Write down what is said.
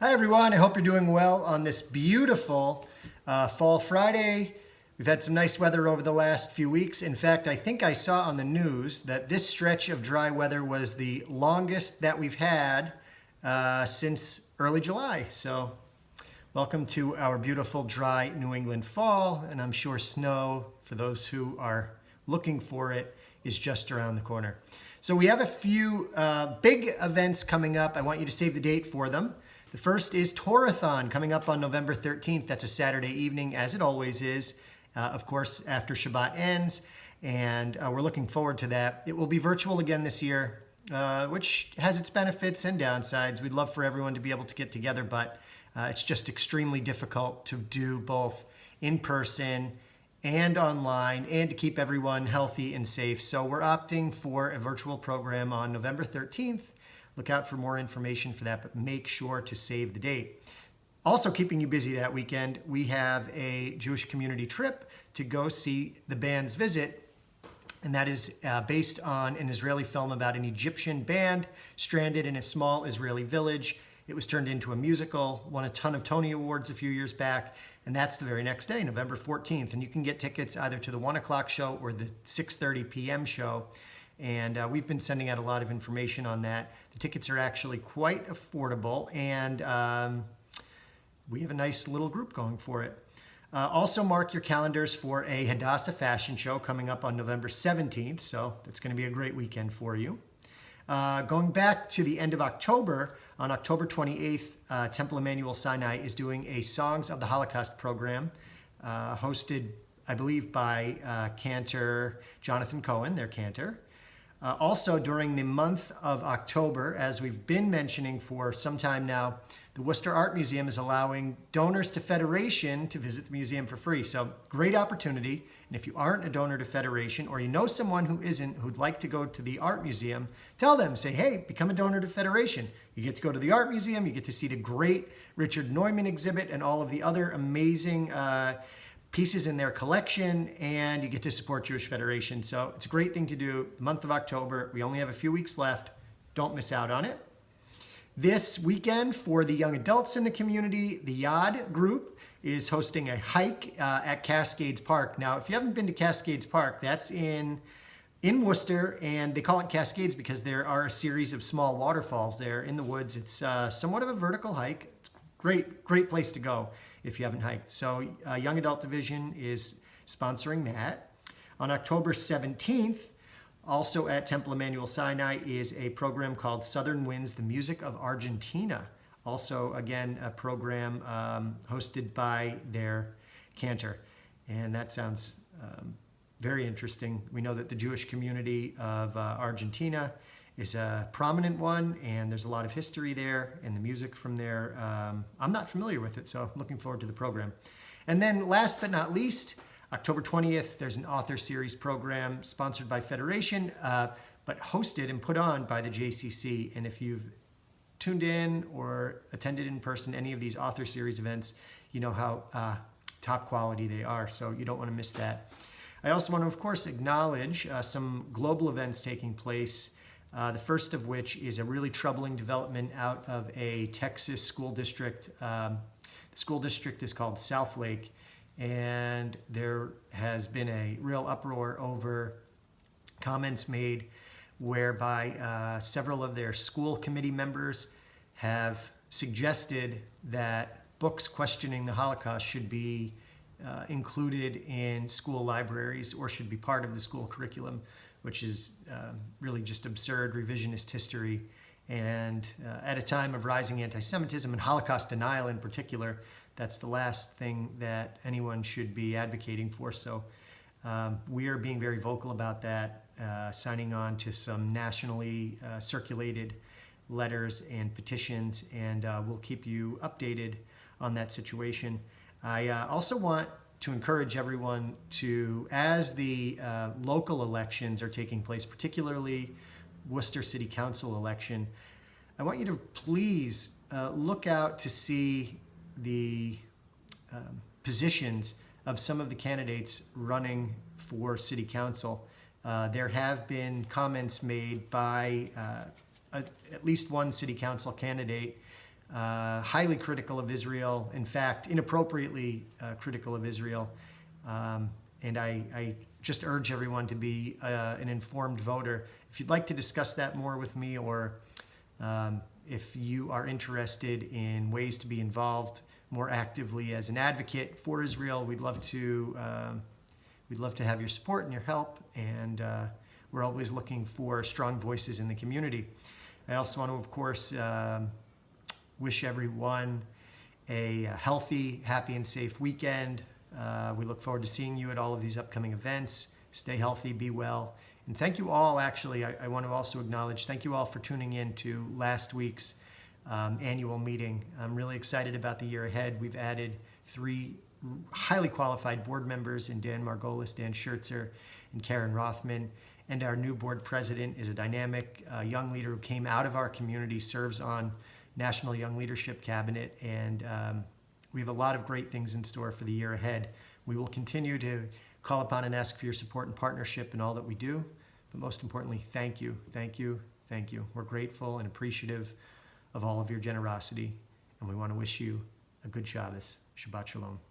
Hi everyone, I hope you're doing well on this beautiful fall Friday. We've had some nice weather over the last few weeks. In fact, I think I saw on the news that this stretch of dry weather was the longest that we've had since early July. So welcome to our beautiful dry New England fall, and I'm sure snow, for those who are looking for it, is just around the corner. So we have a few big events coming up. I want you to save the date for them. The first is Tour-a-thon coming up on November 13th. That's a Saturday evening, as it always is, of course, after Shabbat ends. And we're looking forward to that. It will be virtual again this year, which has its benefits and downsides. We'd love for everyone to be able to get together, but it's just extremely difficult to do both in person and online, and to keep everyone healthy and safe. So we're opting for a virtual program on November 13th. Look out for more information for that, but make sure to save the date. Also keeping you busy that weekend, we have a Jewish community trip to go see the band's Visit, and that is based on an Israeli film about an Egyptian band stranded in a small Israeli village. It was turned into a musical, won a ton of Tony Awards a few years back, and that's the very next day, November 14th. And you can get tickets either to the 1 o'clock show or the 6:30 p.m. show. And we've been sending out a lot of information on that. The tickets are actually quite affordable, and we have a nice little group going for it. Also mark your calendars for a Hadassah fashion show coming up on November 17th, so that's going to be a great weekend for you. Going back to the end of October, on October 28th, Temple Emmanuel Sinai is doing a Songs of the Holocaust program, hosted, I believe, by cantor Jonathan Cohen, their cantor. Also, during the month of October, as we've been mentioning for some time now, the Worcester Art Museum is allowing donors to Federation to visit the museum for free. So great opportunity. And if you aren't a donor to Federation, or you know someone who isn't, who'd like to go to the art museum, tell them, say, hey, become a donor to Federation. You get to go to the art museum, you get to see the great Richard Neumann exhibit and all of the other amazing pieces in their collection, and you get to support Jewish Federation. So it's a great thing to do. The month of October, we only have a few weeks left. Don't miss out on it. This weekend, for the young adults in the community, the Yad group is hosting a hike at Cascades Park. Now, if you haven't been to Cascades Park, that's in Worcester, and they call it Cascades because there are a series of small waterfalls there in the woods. It's somewhat of a vertical hike. It's great place to go if you haven't hiked. So Young Adult Division is sponsoring that. On October 17th, also at Temple Emmanuel Sinai, is a program called Southern Winds, the Music of Argentina. Also, again, a program hosted by their cantor. And that sounds very interesting. We know that the Jewish community of Argentina is a prominent one, and there's a lot of history there, and the music from there, I'm not familiar with it, so I'm looking forward to the program. And then last but not least, October 20th, there's an author series program sponsored by Federation, but hosted and put on by the JCC. And if you've tuned in or attended in person any of these author series events, you know how top quality they are, so you don't want to miss that. I also want to, of course, acknowledge some global events taking place. The first of which is a really troubling development out of a Texas school district. The school district is called Southlake, and there has been a real uproar over comments made whereby several of their school committee members have suggested that books questioning the Holocaust should be included in school libraries or should be part of the school curriculum, which is really just absurd revisionist history. And at a time of rising anti-Semitism and Holocaust denial in particular, that's the last thing that anyone should be advocating for. So we are being very vocal about that, signing on to some nationally circulated letters and petitions, and we'll keep you updated on that situation. I also want to encourage everyone to, as the local elections are taking place, particularly Worcester City Council election, I want you to please look out to see the positions of some of the candidates running for City Council. There have been comments made by at least one City Council candidate highly critical of Israel, in fact, inappropriately critical of Israel. And I just urge everyone to be an informed voter. If you'd like to discuss that more with me, or if you are interested in ways to be involved more actively as an advocate for Israel, we'd love to have your support and your help. And we're always looking for strong voices in the community. I also want to, of course, wish everyone a healthy, happy, and safe weekend. We look forward to seeing you at all of these upcoming events. Stay healthy, be well. And thank you all, actually, I want to also acknowledge, thank you all for tuning in to last week's annual meeting. I'm really excited about the year ahead. We've added 3 highly qualified board members in Dan Margolis, Dan Schertzer, and Karen Rothman. And our new board president is a dynamic young leader who came out of our community, serves on National Young Leadership Cabinet, and we have a lot of great things in store for the year ahead. We will continue to call upon and ask for your support and partnership in all that we do. But most importantly, thank you, thank you, thank you. We're grateful and appreciative of all of your generosity, and we want to wish you a good Shabbos. Shabbat Shalom.